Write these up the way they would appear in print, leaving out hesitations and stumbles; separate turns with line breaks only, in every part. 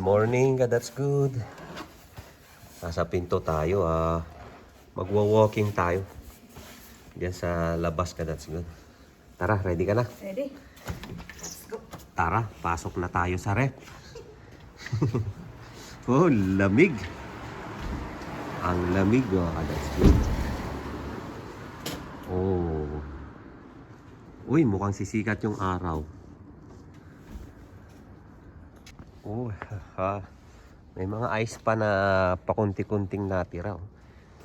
morning, that's good. Nasa pinto tayo, magwa-walking tayo. Diyan sa labas that's good. Tara, ready ka na?
Ready? Let's go.
Tara, pasok na tayo sa ref. Oh, lamig. Ang lamig, that's good. Oh. Uy, mukhang sisikat yung araw. Oh, may mga ice pa na pakunti-kunting natira.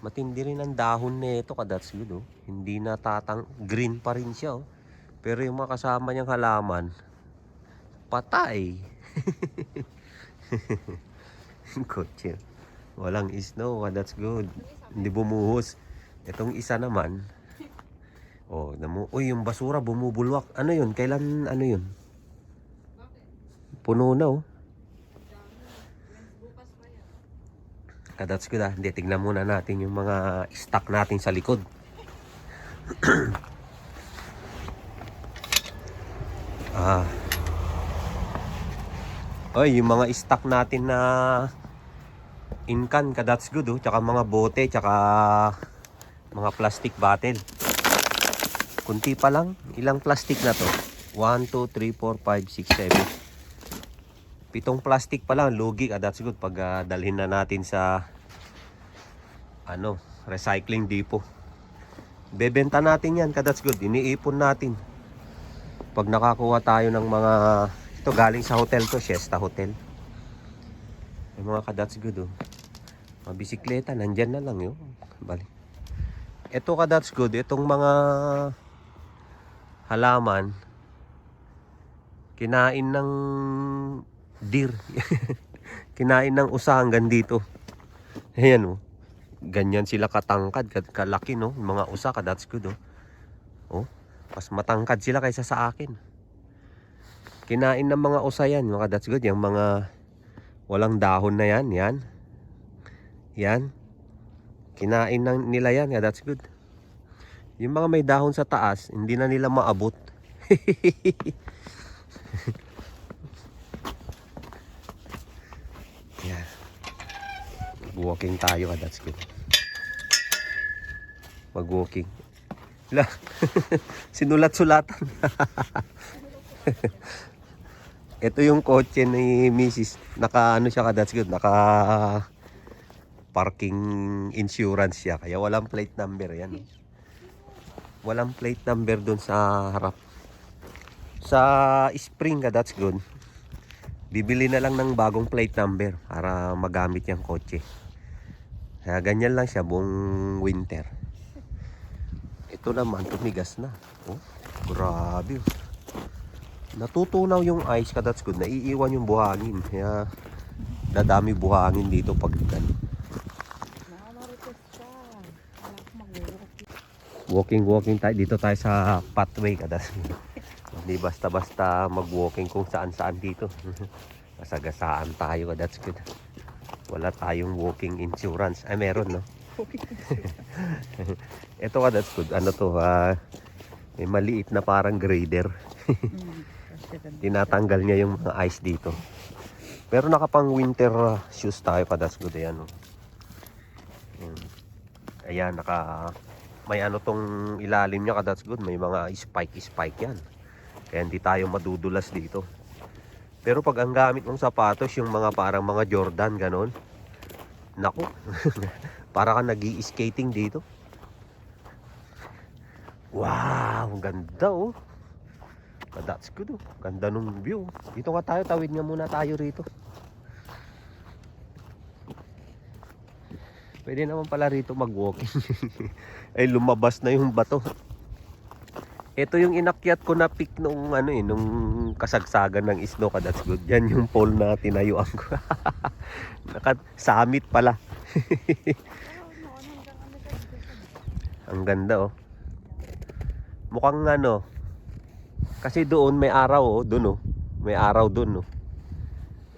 Matindi rin ang dahon nito, that's good. Hindi na green pa rin siya. Pero yung mga kasama niyang halaman, patay. Kotse. Walang snow, that's good. Hindi bumuhos. Itong isa naman, uy, yung basura bumubulwak. Ano yun? Kailan, ano yun? Puno na, That's good, Hindi, tignan muna natin yung mga stock natin sa likod. Oy, yung mga stock natin na incan, that's good, Tsaka mga bote, tsaka mga plastic bottle. Kunti pa lang. Ilang plastic na to? 1, 2, 3, 4, 5, 6, 7. 7 plastic pa lang, lugi that's good pag dalhin na natin sa recycling depot. Bebenta natin yan, that's good. Iniipon natin. Pag nakakuha tayo ng mga, ito galing sa hotel to, Siesta Hotel. Yung mga that's good, Mga bisikleta, nandyan na lang yun. Balik. Ito that's good, itong mga halaman, kinain ng deer. Kinain ng usa hanggang dito. Ayan, ganyan sila katangkad, kalaki, Yung mga usa that's good, mas matangkad sila kaysa sa akin. Kinain ng mga usa yan, mga that's good. Yung mga walang dahon na yan. Yan. Kinain nila yan, that's good. Yung mga may dahon sa taas, hindi na nila maabot. Yan. Walking tayo, that's good. Mag-walking. Sinulat-sulatan. Ito yung kotse ni Mrs. Naka siya, that's good. Naka parking insurance siya. Kaya walang plate number yan. Walang plate number dun sa harap. Sa spring, that's good. Bibili na lang ng bagong plate number para magamit yung kotse. Kaya ganyan lang siya buong winter. Ito naman, tumigas na. Grabe. Natutunaw yung ice, that's good. Naiiwan yung buhangin. Kaya dadami buhangin dito pag walking tayo. Dito tayo sa pathway, that's good. Hindi basta-basta mag-walking kung saan-saan dito. Masagasaan tayo, that's good. Wala tayong walking insurance. Ay, meron, no? Ito that's good. Ano to, may maliit na parang grader. Tinatanggal niya yung mga ice dito. Pero nakapang winter shoes tayo, that's good. Ayan, ayan, may tong ilalim niya, that's good. May mga spike yan. Kaya hindi tayo madudulas dito. Pero pag ang gamit mong sapatos, yung mga parang mga Jordan, ganon. Naku, para ka nag-i-skating dito. Wow, ganda, That's good, Ganda nung view. Dito nga tayo, tawid nga muna tayo rito. Pwede naman pala rito mag-walking. Ay, lumabas na yung bato. Ito yung inakyat ko na peak nung nung kasagsagan ng snow, that's good. Yan yung pole na tinayuan ko. Summit pala. Ang ganda, Mukhang kasi doon may araw, doon, may araw doon,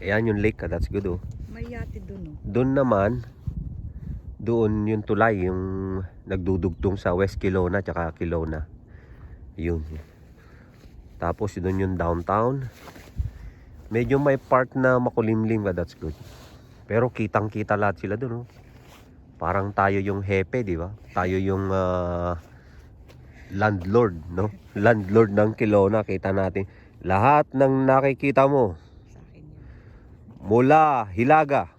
Ayan yung lake, that's good,
May yate doon,
Doon naman, doon yung tulay, yung nagdudugtong sa West Kelowna tsaka Kelowna. Yun. Tapos doon yung downtown. Medyo may part na makulimlim ka, that's good. Pero kitang-kita lahat sila doon, oh. Parang tayo yung hepe, di ba? Tayo yung landlord, no? Landlord ng Kelowna, kita natin. Lahat ng nakikita mo,
Sa akin yun.
mula Hilaga,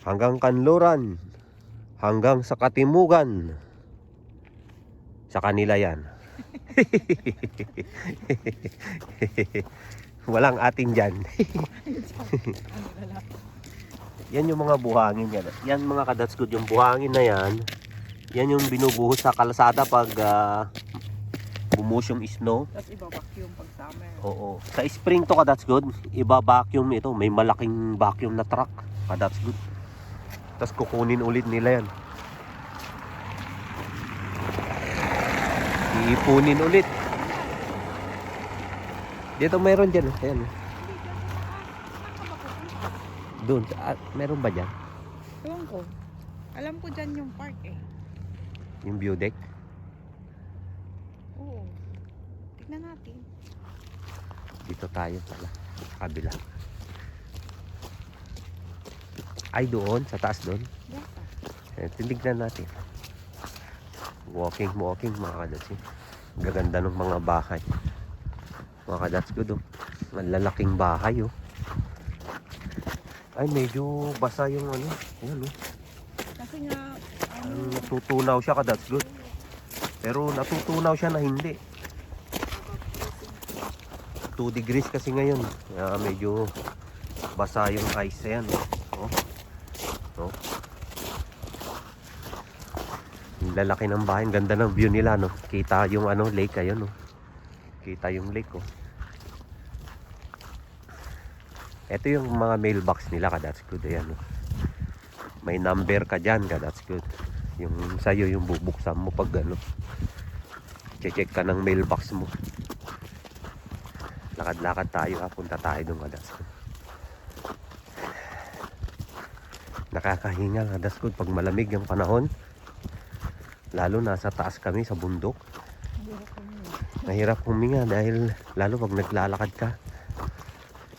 hanggang Kanluran, hanggang sa Katimugan, sa kanila yan. Walang atin dyan.
Ano na lang.
Yan yung mga buhangin yan. Yan mga kadats good, yung buhangin na yan. Yan yung binubuhos sa kalsada pag bumuhos yung snow.
Tapos iba-vacuum pag summer.
Oo. Sa spring to kadats good, iba vacuum ito. May malaking vacuum na truck. Kadats good. Tapos kukunin ulit nila yan. Iipunin ulit. Dito mayroon dyan. Ayan. Doon. Meron ba dyan?
Ewan ko. Alam ko dyan yung park eh.
Yung view deck?
Oo. Tignan natin.
Dito tayo pala. Sa kabila. Ay doon. Sa taas doon.
Yata.
Tindignan natin. Walking mga kadats. Gaganda ng mga bahay. Mga kadats ko doon. Malalaking bahay oh. Ay medyo basa yung ano. Ayan oh.
Kasi nga,
Natutunaw siya kadats good. Pero natutunaw siya na hindi. 2 degrees kasi ngayon. Kaya medyo basa yung ice yan. Oh. Oh. Ang lalaki ng bahay, ang ganda ng view nila no. Kita yung ano lake ayun no. Kita yung lake oh. Ito yung mga mailbox nila ka, that's good ayan no. May number ka dyan ka, that's good. Yung sa'yo yung bubuksan mo pag ano. Check ka ng mailbox mo. Lakad-lakad tayo ha, punta tayo doon ka, that's good. Nakakahinga ka, that's good pag malamig yung panahon. Lalo nasa taas kami sa bundok. Mahirap huminga dahil lalo pag naglalakad ka.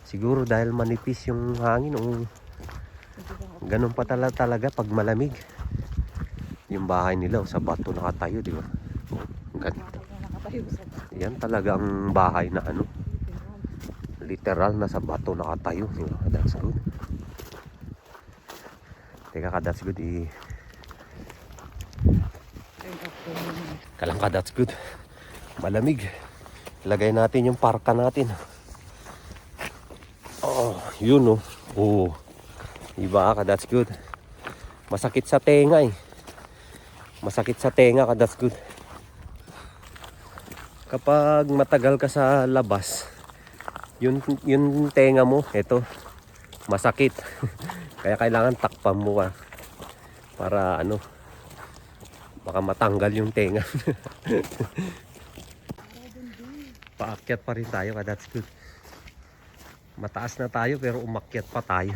Siguro dahil manipis yung hangin o ganun pa talaga pag malamig. Yung bahay nila sa bato nakatayo, di ba? Ganda. Yan talaga ang bahay na ano. Literal na sa bato nakatayo, di ba? That's good. Teka ka, that's good. Kalang ka, that's good. Malamig. Ilagay natin yung parka natin. Oh, yun oh. Oh. Iba ka, that's good. Masakit sa tenga eh. Masakit sa tenga ka, that's good. Kapag matagal ka sa labas, yung tenga mo, eto, masakit. Kaya kailangan takpan mo ka. Para ano, baka matanggal yung tenga. Paakyat pa rin tayo ka, that's good. Mataas na tayo pero umakyat pa tayo.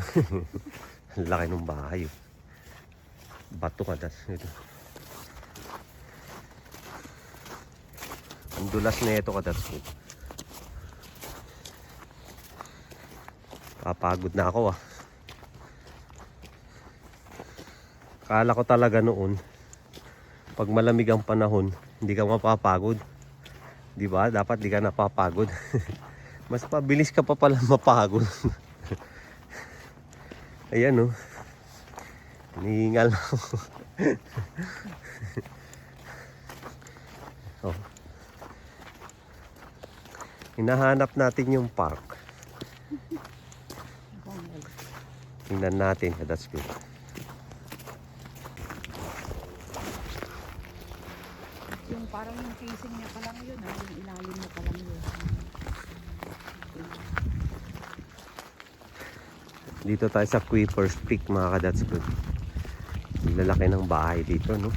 Ang laki ng bahay. Bato ka, that's good. Ang dulas na ito ka, that's good. Papagod na ako ah. Kala ko talaga noon, pag malamig ang panahon, hindi ka mapapagod. Di ba? Dapat di ka napapagod. Mas pabilis ka pa pala mapagod. Ayan oh. Hinihingal ako. Oh. Hinahanap natin yung park. Tingnan natin. That's good.
Yung parang yung casing niya pa lang yun, yung ilalim niya pa lang yun.
Dito tayo sa Quipers Peak mga ka-that's good. Lalaki ng bahay dito no.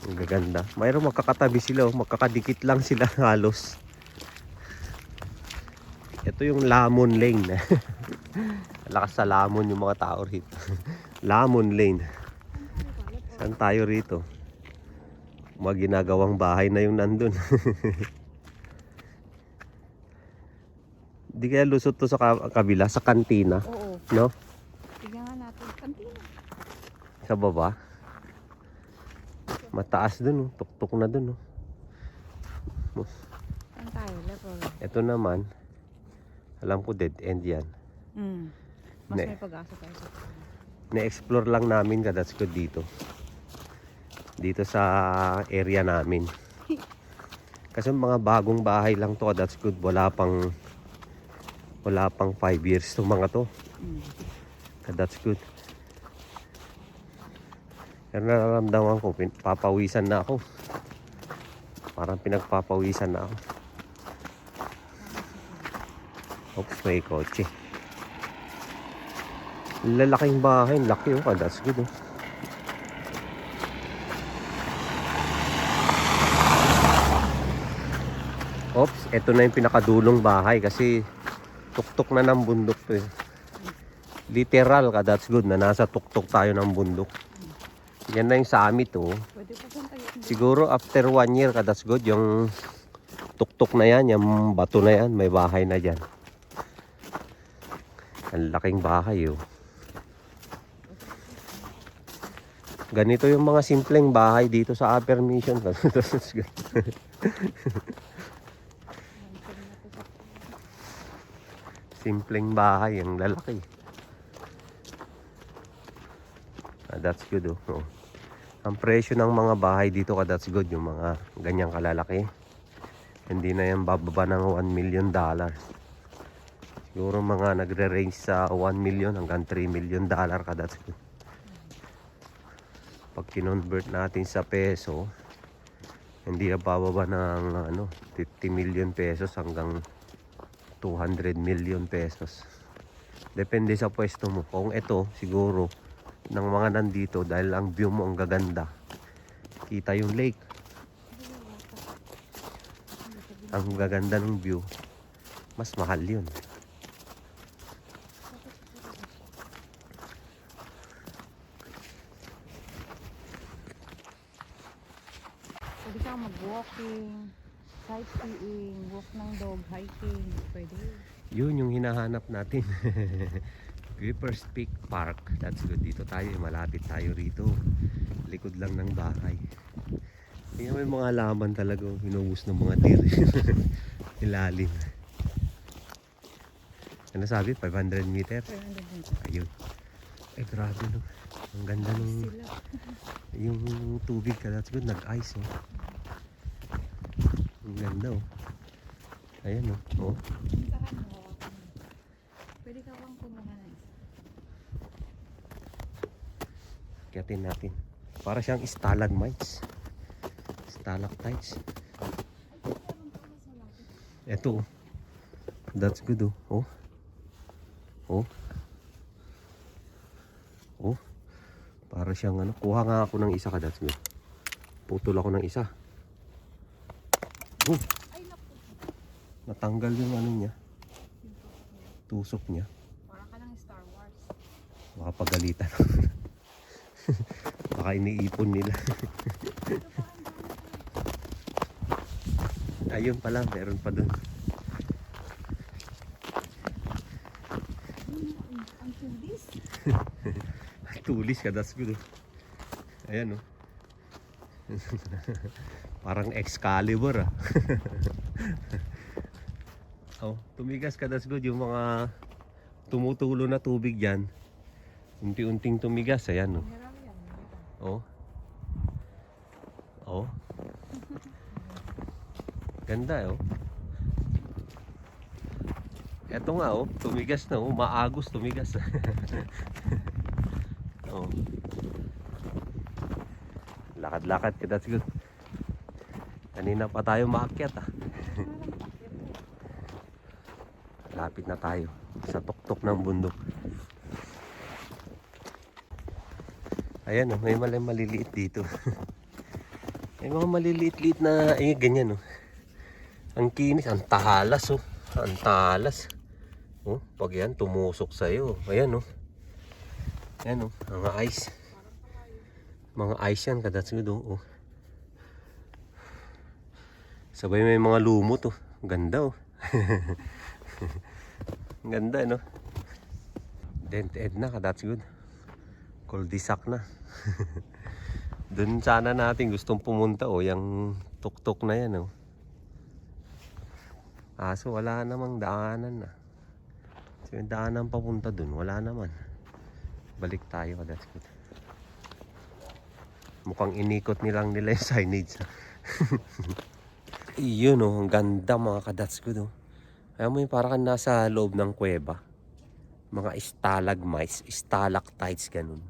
Ang gaganda. Mayroon magkakatabi sila oh. Magkakadikit lang sila halos. Ito yung Lamon Lane. Lakas sa lamon yung mga tao rito. Lamon Lane. Saan tayo rito? Mga ginagawang bahay na yung nandun. Di kaya lusot to sa kabila, sa kantina,
Oo.
no?
Tignan nga natin. Kantina.
Sa baba. Mataas dun, oh. Tuktok na dun, oh.
Saan tayo? Level.
Ito naman, alam ko dead end yan.
Mas
Ne.
may pag-asa tayo sa
Na-explore lang namin that's good dito. Dito sa area namin. Kasi mga bagong bahay lang to, that's good. Wala pang 5 years to mga to. That's good. Pero nararamdaman ko, papawisan na ako. Parang pinagpapawisan na ako. Oops, may kotse. Lalaking bahay, laki oh, that's good oh. Oops, eto na yung pinakadulong bahay kasi tuktok na ng bundok to eh. Literal ka, that's good na nasa tuktok tayo ng bundok. Yan na yung summit oh.
Pwede pa saan tayo?
Siguro after 1 year ka, that's good. Yung tuktok na yan, yung bato na yan, may bahay na dyan. Ang laking bahay oh. Ganito yung mga simpleng bahay dito sa Upper Mission. Simpleng bahay, ang lalaki. That's good oh. Oh. Ang presyo ng mga bahay dito that's good, yung mga ganyang kalalaki. Hindi na yan bababa ng $1 million. Siguro mga nagre-range sa 1 million hanggang 3 million that's good. Pag kinonvert natin sa peso, hindi na bababa ng 50 million pesos hanggang 200 million pesos. Depende sa pwesto mo. Kung ito, siguro, ng mga nandito, dahil ang view mo ang gaganda, kita yung lake. Ang gaganda ng view, mas mahal yun.
Pwede ka mag-walking, sightseeing, walk ng dog, hiking. Pwede.
Yun yung hinahanap natin. Whippers Peak Park. That's good. Dito tayo, malapit tayo rito. Likod lang ng bahay. Kaya may mga laman talaga hinuhus ng mga deer. Ilalim. Ano sabi? 500 meter?
300 meters.
Ayun. Eh grabe no. Ang ganda ng
Sila.
yung tubig ka. That's good. Nag-ice oh. Ang ganda oh. Ayan oh. Oh.
Puntahan mo. Pwede ka bang kumuha ng isa?
Kiyatin natin. Para siyang stalagmites. Stalactites. Eto oh. That's good oh. Oh. Oh. Oh. Para siyang kuha nga ako ng isa ka, that's good. Putol ako ng isa. Oh. Natanggal yung niya. Tusok niya.
Para ka ng Star Wars.
Baka pagalitan. Baka iniipon nila. Ayun pala, meron pa dun.
Ang tulis.
Tulis ka, that's good. Ayan oh. Parang Excalibur ah. Oh, tumigas ka, that's good. Yung mga tumutulo na tubig dyan, unti-unting tumigas. Ayan oh.
Meron yan.
Oh. Oh. Ganda oh. Eto nga oh, tumigas na oh, maagos tumigas. Oh. Lakad-lakad ka, that's good. Kanina pa tayo maakyat ah. Lapit na tayo sa tuktok ng bundok. Ayan oh, may maliliit dito. May mga maliliit-liit na ganyan oh. Ang kinis, ang talas oh. Ang talas. Oh, pag yan tumusok sa'yo. Ayan oh. Ayan oh, mga ice. Mga ice yan, that's good oh. Oh. Sabay may mga lumot oh. Ganda oh. Ang ganda, no? Dented na, that's good. Cul-de-sac na. Doon sana natin gustong pumunta, oh. Yung tuktok na yan, oh. So wala namang daanan na. So yung daanan papunta doon, wala naman. Balik tayo, that's good. Mukhang inikot nilang nila yung signage. Yun, oh. Ang ganda, mga ka-that's good, oh. Alam mo yung parang nasa loob ng kuweba. Mga stalagmites, stalactites, ganun.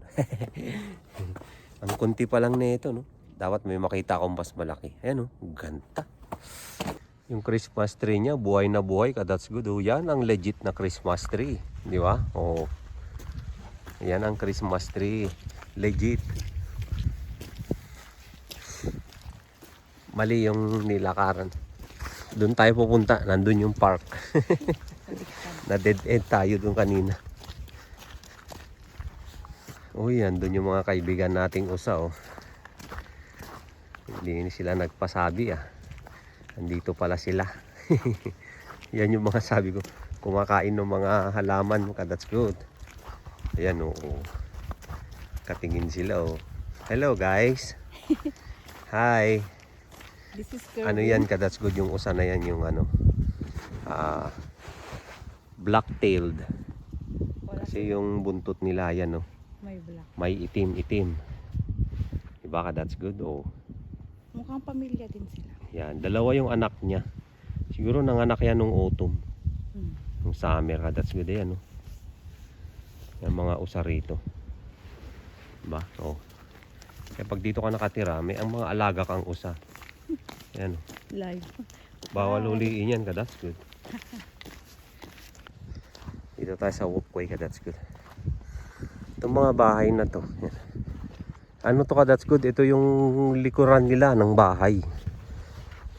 Ang kunti pa lang nito, no? Dapat may makita akong mas malaki. Ayan, oh. Ganda. Yung Christmas tree niya, buhay na buhay ka. That's good, oh. Yan ang legit na Christmas tree. Di ba? Oh. Yan ang Christmas tree. Legit. Mali yung nilakaran. Doon tayo pupunta. Nandun yung park. Na dead end tayo doon kanina. Uy, andun yung mga kaibigan nating usa, oh. Hindi sila nagpasabi, ah. Andito pala sila. Yan yung mga sabi ko. Kumakain ng mga halaman. That's good. Ayan, oh. Katingin sila, oh. Hello, guys. Hi.
This is
Ano yan, that's good. Yung usa na yan, yung ano. Black-tailed. Kasi yung buntot nila, yan, oh.
May black.
May itim-itim. Diba ka, that's good, oh.
Mukhang pamilya din sila.
Yan, dalawa yung anak niya. Siguro nanganak yan nung autumn. Nung summer ka, that's good, yan, oh. Yung mga usa rito. Diba? Oh. Kaya pag dito ka nakatira, may ang mga alaga kang usa. Yan, oh.
Live.
Bawal huliin yan ka, that's good. Dito tayo sa walkway ka, that's good. Itong mga bahay na to. Yan. Ano to ka, that's good. Ito yung likuran nila ng bahay.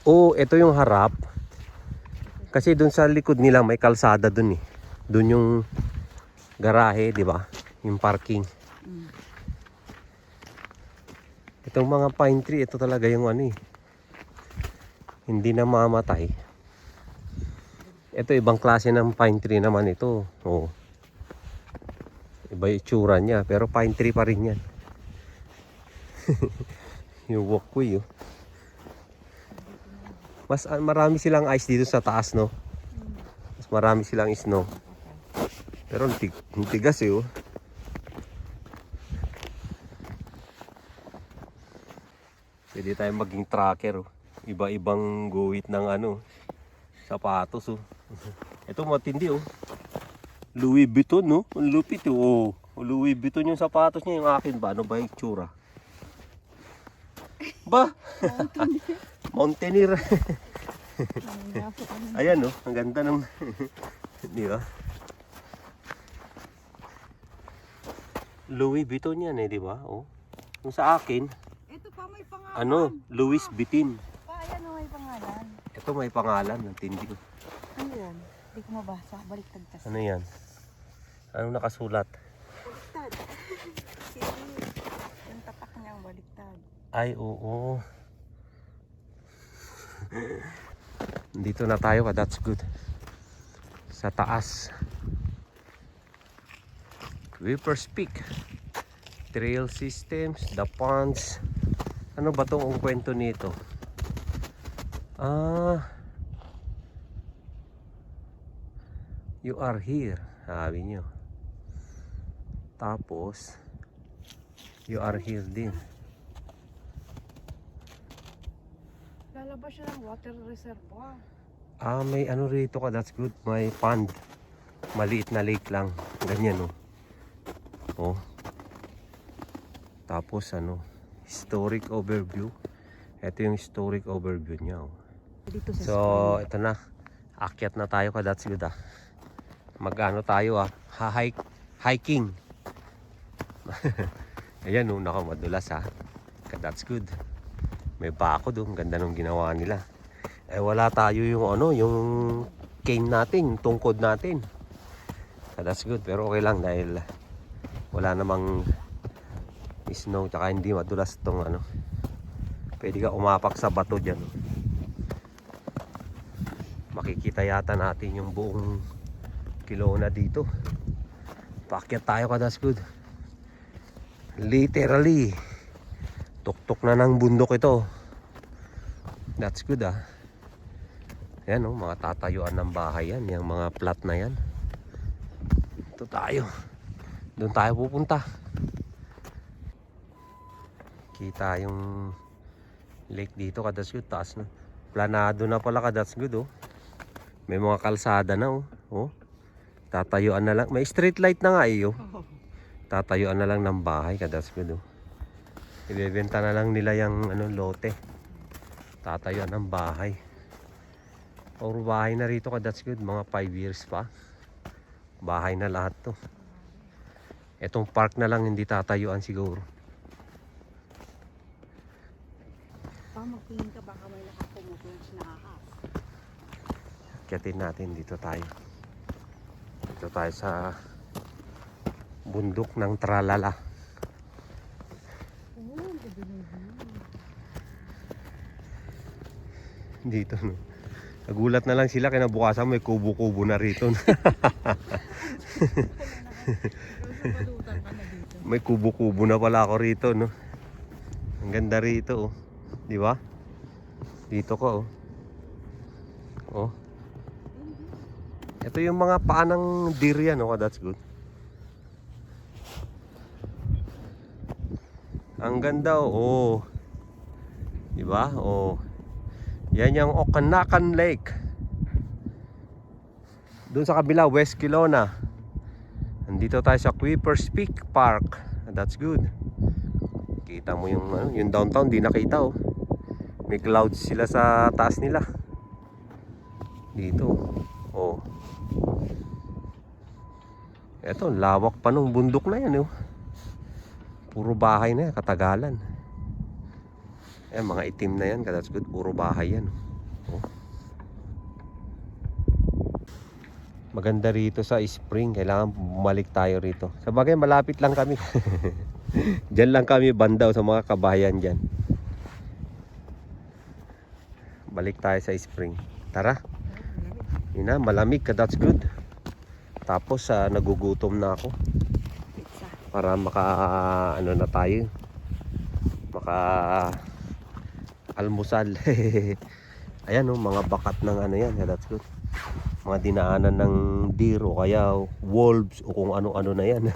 Oo, ito yung harap. Kasi dun sa likod nila may kalsada dun, eh. Dun yung garahe, di ba? Yung parking. Itong mga pine tree, ito talaga yung ano, eh. Hindi na mamatay. Ito ibang klase ng pine tree naman ito. Oh. Iba yung itsura niya, pero pine tree pa rin yan. Yung walkway, oh. Mas marami silang ice dito sa taas, no? Mas marami silang snow. Pero ang tigas, eh, oh. Pwede tayong maging tracker, oh. Iba-ibang guhit ng ano, sapatos, oh. Ito matindi, oh. Louis Vuitton, no? Ang lupit, oh. Louis Vuitton yung sapatos niya. Yung akin ba? Ano ba yung itsura? Ba? Mountaineer. Ayan, oh. Ang ganda ng... Di ba? Louis Vuitton yan, eh, di ba? Oh. Yung sa akin,
Ito pa may pangalan.
ano? Louis Vuitton.
Pa, ayan o, may pangalan.
Ito may pangalan. Ang tindi ko.
Ano yan? Hindi ko mabasa. Baliktad kasi.
Ano yan? Anong nakasulat?
Baliktad. Sige. Yung tapak niyang baliktad.
Ay, oo. Dito na tayo ka, that's good. Sa taas. Weepers Peak. Trail systems, the ponds. Ano ba itong kwento nito? You are here. Sabi nyo. Tapos, you are here din.
Lalabas siya ng water reservoir.
May ano rito ka, that's good. May pond. Maliit na lake lang. Ganyan, oh. Oh. Tapos, ano, historic overview. Ito yung historic overview niya, oh.
Dito sa
So, ito na. Akyat na tayo ka, that's good, ah. Mag-ano tayo, ah. Hiking. Ayan, oh, nakamadulas, ah. That's good. May bako doon. Ganda nung ginawa nila. Eh, wala tayo yung ano, yung cane natin, yung tungkod natin. That's good. Pero okay lang dahil wala namang snow. Tsaka hindi madulas tong ano. Pwede ka umapak sa bato dyan. Makikita yata natin yung buong Kelowna dito. Paakyat tayo ka, that's good. Literally tuktok na ng bundok ito. That's good ah. Yan oh, mga tatayuan ng bahay yan. Yung mga plot na yan. Ito tayo. Doon tayo pupunta. Kita yung lake dito ka, that's good. Taas na. Planado na pala ka, that's good oh. May mga kalsada na oh. Oh. Tatayuan na lang. May street light na nga eh oh. Tatayuan na lang ng bahay ka, that's good oh. Ibebenta na lang nila yung lote. Tatayuan ng bahay. Or bahay na rito ka, that's good. Mga 5 years pa. Bahay na lahat to. Etong park na lang hindi tatayuan siguro.
Magtingin ka baka may nakapumupunch na ahas.
Kyatin natin dito tayo. Dito tayo sa bundok ng Tralala. Dito no. Nagulat na lang sila kinabukasan may kubo-kubo na rito. May kubo-kubo na pala ako rito no. Ang ganda rito oh. Di ba? Dito ko oh. Oh. Ito yung mga paanang deer yan oh, that's good. Ang ganda oh. Di ba? Oh. Yan yung Okanagan Lake. Doon sa kabila, West Kelowna. Nandito tayo sa Quipers Peak Park. That's good. Kita mo yung downtown, di nakita oh. May clouds sila sa taas nila. Dito. Oh. Eto, lawak pa nung bundok na yan oh. Puro bahay na yan, katagalan. Mga itim na yan, that's good. Puro bahay yan. Oh. Maganda rito sa spring. Kailangan bumalik tayo rito. Sa bagay, malapit lang kami. Diyan lang kami bandaw sa mga kabahayan dyan. Balik tayo sa spring. Tara. Yun na, malamig ka, that's good. Tapos nagugutom na ako. Para na tayo. Almusal. Ayan oh, mga bakat ng yan, that's good. Mga dinaanan ng deer o kaya wolves o kung ano-ano na yan.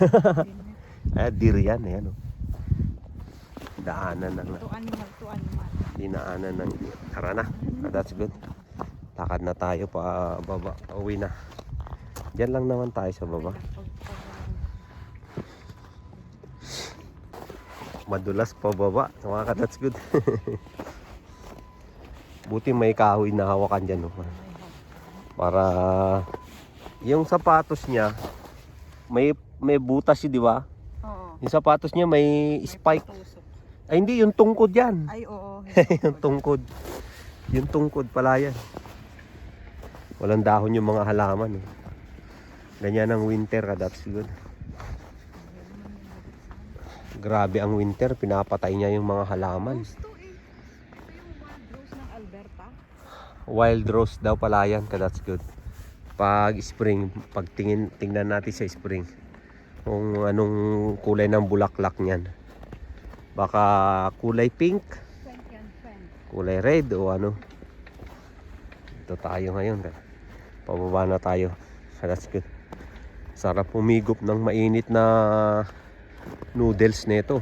Ay, deer yan, ayan oh. Daanan ng dinaanan ng deer. Tara na, that's good. Lakad na tayo pa baba, uwi na. Diyan lang naman tayo sa baba. Madulas pa baba, mga ka, that's good. Buti may kahoy na hawakan dyan. No? Para yung sapatos niya, may butas di ba?
Oo.
Yung sapatos niya may spike. Ay hindi, yung tungkod yan.
Ay oo.
Yung tungkod. Yung tungkod pala yan. Walang dahon yung mga halaman. Eh. Ganyan ang winter, that's good. Grabe ang winter, pinapatay niya yung mga halaman. Wild rose daw pala yan, that's good. Pag spring, pag tingnan natin sa spring kung anong kulay ng bulaklak niyan. Baka kulay pink, kulay red o ano. Ito tayo ngayon. Pababa na tayo. That's good. Sarap humigop ng mainit na noodles nito.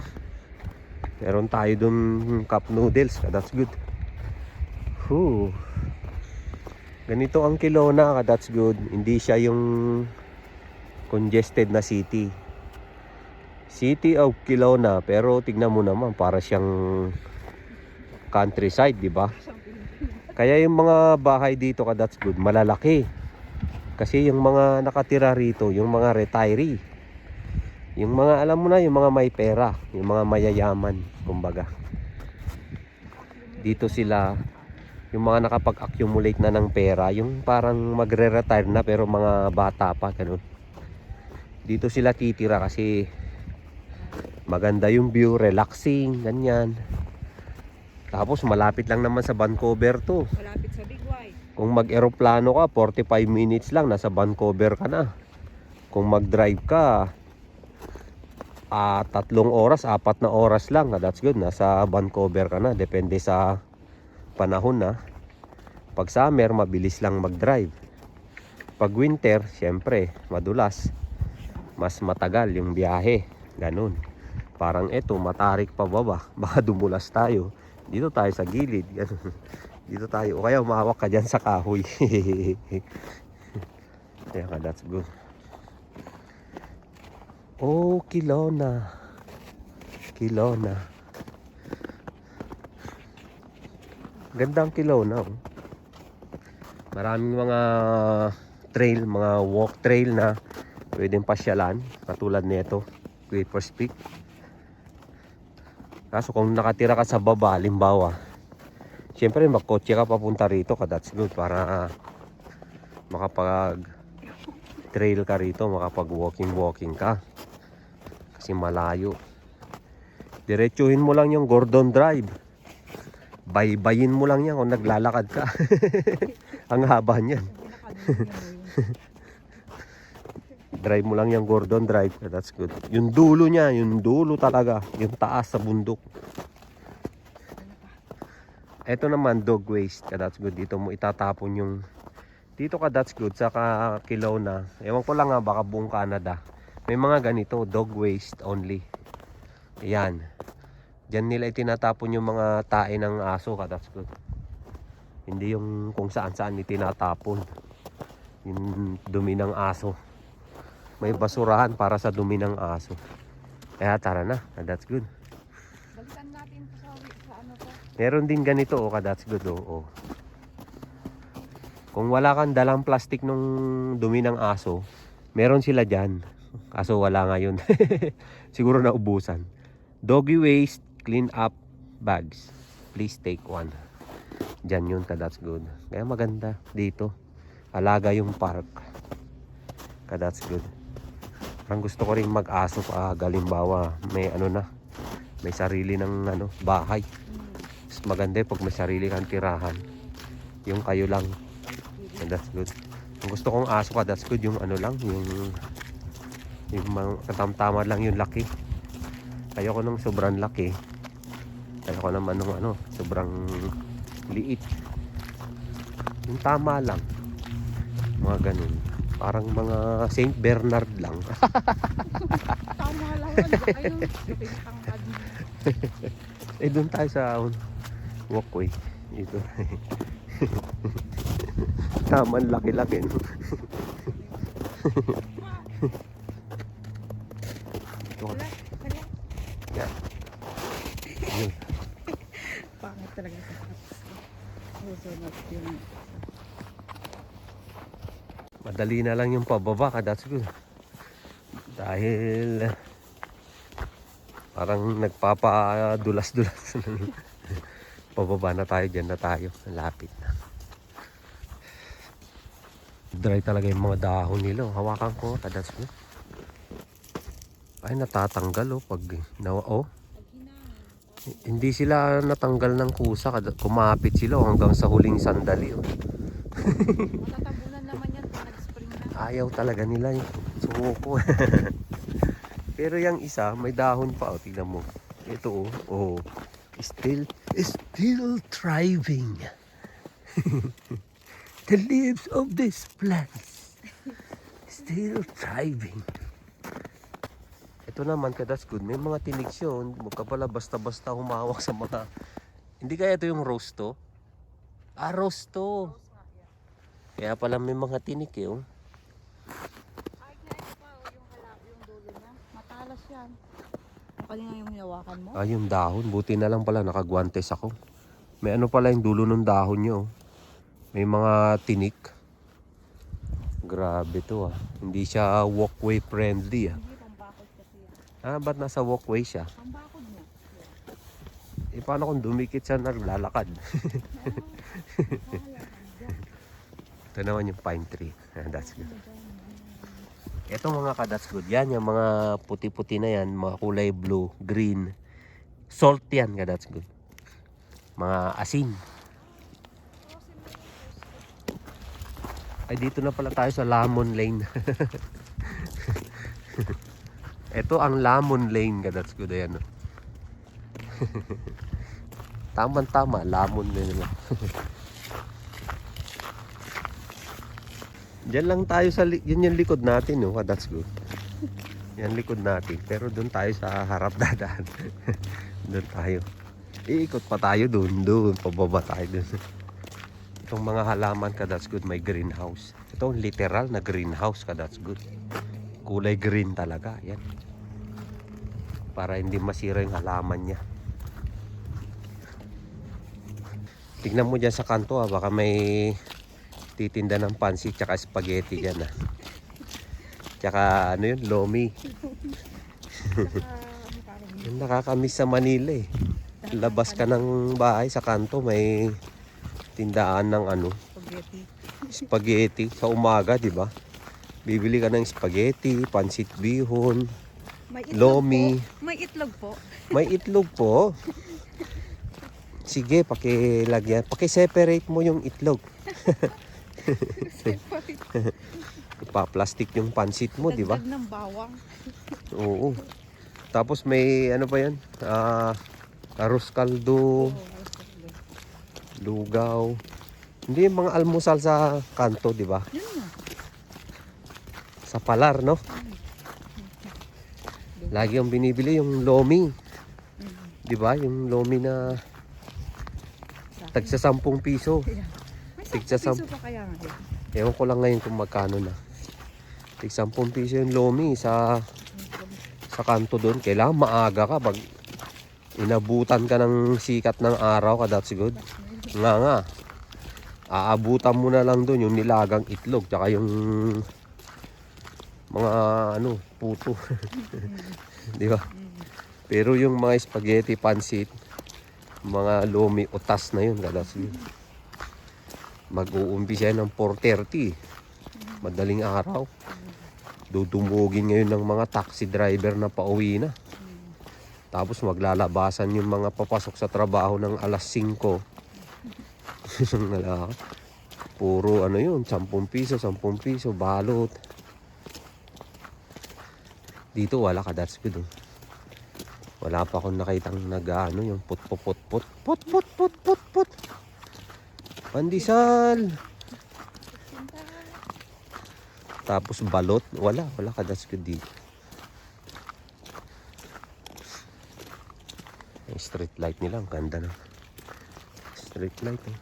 Meron tayo dun cup noodles, that's good. Whew. Ganito ang Kelowna, that's good. Hindi siya yung congested na city. City of Kelowna, pero tignan mo naman para siyang countryside, di ba? Kaya yung mga bahay dito, that's good, malalaki. Kasi yung mga nakatira rito, yung mga retiree, yung mga alam mo na, yung mga may pera, yung mga mayayaman, kumbaga. Dito sila, yung mga nakapag-accumulate na ng pera, yung parang magre-retire na pero mga bata pa, ganun. Dito sila titira kasi maganda yung view, relaxing, ganyan. Tapos malapit lang naman sa Vancouver to.
Malapit sa Big White.
Kung mag-eroplano ka, 45 minutes lang, nasa Vancouver ka na. Kung mag-drive ka, 3 oras, 4 na oras lang. That's good, nasa Vancouver ka na. Depende sa panahon na. Pag summer, mabilis lang mag-drive. Pag winter, syempre, madulas. Mas matagal yung biyahe. Ganun. Parang eto, matarik pa baba. Baka dumulas tayo. Dito tayo sa gilid. Ganun. Dito tayo. O kaya umawak ka dyan sa kahoy. Kaya ka, that's good. Oh, Kelowna. Kelowna. Gandang Kelowna. Oh. Maraming mga trail, mga walk trail na pwedeng pasyalan. Katulad nito, Creepers Peak. Kaso kung nakatira ka sa baba, halimbawa, syempre magkotse ka papunta rito ka, that's good. Para makapag trail ka rito, makapag walking ka. Kasi malayo. Diretsuhin mo lang yung Gordon Drive. Baybayin mo lang yan kung naglalakad ka. Ang haba niyan. Drive mo lang yung Gordon Drive. That's good. Yung dulo niya, yung dulo talaga. Yung taas sa bundok. Ito naman, dog waste. That's good. Dito mo itatapon yung... Dito ka, that's good. Saka Kelowna. Ewan ko lang nga, baka buong Canada. May mga ganito, dog waste only. Ayan. Diyan nila itinatapon yung mga tae ng aso ka, that's good. Hindi yung kung saan-saan itinatapon. Yung dumi ng aso. May basurahan para sa dumi ng aso. Kaya tara na, that's good.
Balikan natin sa ano to.
Meron din ganito, oh, that's good, oh. Kung wala kang dalang plastic nung dumi ng aso, meron sila dyan. Kaso wala ngayon. Siguro naubusan. Doggy waste clean up bags. Please take one. Dyan yun ka, that's good. Kaya maganda dito. Alaga yung park. Ka, that's good. Parang gusto ko rin mag-aso pa. Galimbawa, may ano na. May sarili ng ano, bahay. Mas maganda pag may sarili kang tirahan. Yung kayo lang. And that's good. Kung gusto kong aso ka, that's good. Yung ano lang, yung katamtama lang yung laki. Ayoko nung sobrang laki. Ayoko naman nung ano, sobrang liit. Yung tama lang. Mga ganun. Parang mga Saint Bernard lang.
Tama lang yun. Ayun. Pinatangkad mo.
Eh doon tayo sa walkway. Dito. Taman laki-laki. No?
Wala. Wala.
Yan. Yun.
Pangit talaga sa katas ko. Susunod yung...
Madali na lang yung pababa ka, that's good. Dahil parang nagpapadulas-dulas. Pababa na tayo, dyan na tayo. Lapit na. Dry talaga yung mga dahon nila. Hawakan ko, that's good. Ay, natatanggal pag hindi sila natanggal ng kusa. Kumapit sila hanggang sa huling sandali.
Matatabunan naman yan pag nag-spring na.
Ayaw talaga nila yung sumuko. Pero yung isa, may dahon pa. Tignan mo. Ito still thriving. The leaves of this plant still thriving. Ito naman, that's good. May mga tinik yun. Huwag ka pala basta-basta humawak sa mga... Hindi kaya ito yung rose to? Rose to. Kaya pala may mga tinik eh.
Ay, kaya pa yung halap, yung dulo na. Matalas yan. Kanina yung hinawakan mo?
Yung dahon. Buti na lang pala nakagwantes ako. May ano pala yung dulo ng dahon nyo. May mga tinik. Grabe to Hindi siya walkway friendly
Hindi, pambakod kasi yan.
ba't nasa walkway siya?
Pambakod niya.
Paano kung dumikit siya naglalakad? Ito naman yung pine tree. That's good. Ito mga ka-that's good. Yan, yung mga puti-puti na yan. Mga kulay blue, green. Salt yan ka-that's good. Mga asin. Ay, dito na pala tayo sa Lamon Lane. Ito ang Lamon Lane, that's good. Ayan, no? Tama, Lamon Lane lang. Diyan lang tayo sa, yun yung likod natin, no? That's good. Yan likod natin. Pero doon tayo sa harap dadaan. Doon tayo. Iikot pa tayo doon. Pababa tayo doon. Itong mga halaman ka, that's good. May greenhouse. Ito literal na greenhouse ka, that's good. Kulay green talaga. Yan. Para hindi masira yung halaman niya. Tignan mo dyan sa kanto, baka may titinda ng pansit tsaka spaghetti dyan. Tsaka ano yun, lomi. Yung nakakamiss sa Manila eh. Labas ka ng bahay sa kanto, may tindaan ng ano, spaghetti sa umaga, di ba? Bibili ka ng spaghetti, pansit bihon, lomi.
May itlog po.
May itlog po. Sige, pakilagyan. Paki-separate mo yung itlog. Ipa-plastic yung pansit mo, di ba?
Dagdag ng bawang.
Oo. Tapos may ano pa yan? Arroz kaldo, lugaw. Hindi yung mga almusal sa kanto, di ba?
Yun na.
Sa palar, no? Lagi yung binibili yung lomi. Di ba? Yung lomi na tagsa 10 piso.
May
Tigsa
10 piso pa kaya nga.
Ewan ko lang ngayon kung magkano na. Tig 10 piso yung lomi sa kanto doon. Kailangan maaga ka. Pag inabutan ka ng sikat ng araw ka, that's good. Nga. Aabutan mo na lang doon yung nilagang itlog. Tsaka yung mga ano, puto. Di ba? Pero yung mga spaghetti, pansit, mga lomi, utas na yun. That's good. Mag-uumpisa ng 4:30. Madaling araw. Dudumugin ngayon ng mga taxi driver na pauwi na. Tapos maglalabasan yung mga papasok sa trabaho ng alas 5. Puro ano yun, 10 piso, balot. Dito wala ka, that's good. Wala pa akong nakitang nag-ano, yung put. Pandesal. Tapos balot, wala ka, that's good dito. Yung street light nila, ang ganda na. Street light eh.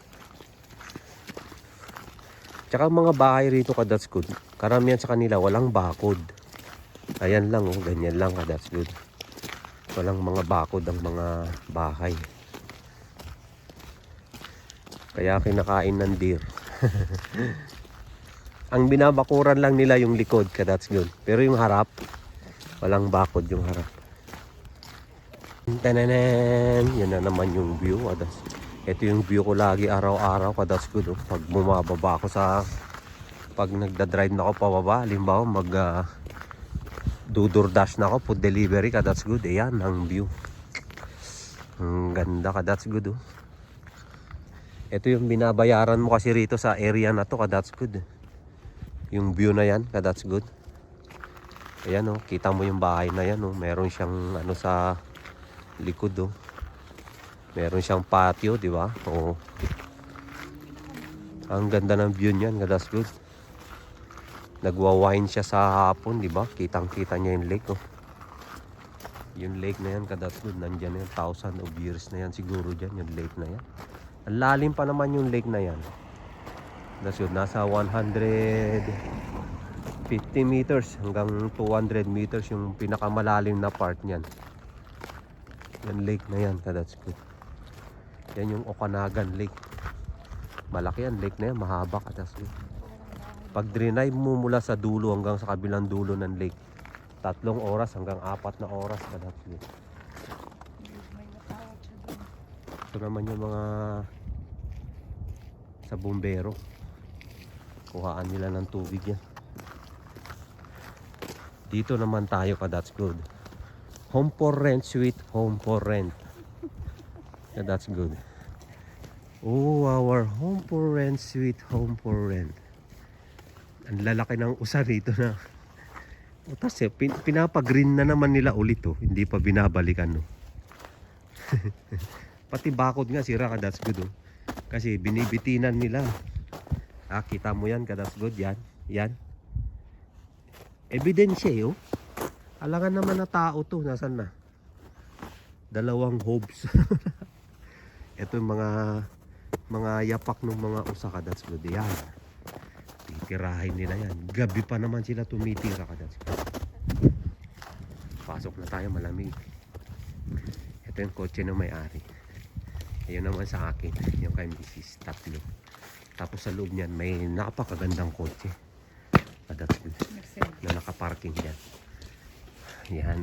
Tsaka mga bahay rito ka, that's good. Karamihan sa kanila, walang bakod. Ayan lang, oh, ganyan lang ka, that's good. Walang mga bakod ang mga bahay. Kaya kinakain ng deer. Ang binabakuran lang nila yung likod ka, that's good. Pero yung harap, walang bakod yung harap. Tananan! Yan na naman yung view. Ito yung view ko lagi araw-araw ka, that's good. Pag bumababa ako pag nagda-drive na ako pababa, halimbawa DoorDash na ako, food delivery ka, that's good. Ayan ang view. Ang ganda ka, that's good. Ito yung binabayaran mo kasi rito sa area na to ka, that's good. Yung view na yan ka, that's good. Ayan kita mo yung bahay na yan meron siyang ano sa likod meron siyang patio, di ba? Ang ganda ng view niyan ka, that's good. Nagwa-wine siya sa hapon, di ba? Kitang-kita niya yung lake Yung lake na yan ka, that's good. Nandiyan yan, 1,000 of years na yan siguro dyan, yung lake na yan. Ang lalim pa naman yung lake na yan. That's good. Nasa 150 meters hanggang 200 meters yung pinakamalalim na part niyan. Yung lake na yan, that's good. Yan yung Okanagan Lake. Malaki yan, lake na yan, mahaba ka, that's good. Pag drive mo mula sa dulo hanggang sa kabilang dulo ng lake, 3 oras hanggang 4 na oras ka, that's good. Ito naman yung mga sa bumbero. Kuhaan nila ng tubig yan. Dito naman tayo ka, that's good. Home for rent, sweet home for rent. Yeah, that's good. Oh, our home for rent, sweet home for rent. Ang lalaki ng usa rito na. O, tas pinapa-green na naman nila ulit oh. Hindi pa binabalikan no. Pati bakod nga sira ka, that's good oh. Kasi binibitinan nila. Ah, kita mo yan ka, that's good. Yan, yan. Ebidensya eh oh. Alangan naman na tao to. Nasaan na? Dalawang hobs. Ito yung mga yapak ng mga usaka, that's good. Yan. Titirahin nila yan. Gabi pa naman sila tumitira ka, that's good. Pasok na tayo, malamig. Ito yung kotse ng may-ari. Ayun naman sa akin, yung kay Mrs. Tatlo. Tapos sa loob niyan, may napakagandang kotse. That's good. Na nakaparking dyan. Yan.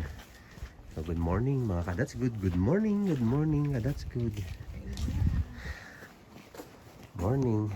So good morning mga ka-that's good. Good morning, that's good. Morning.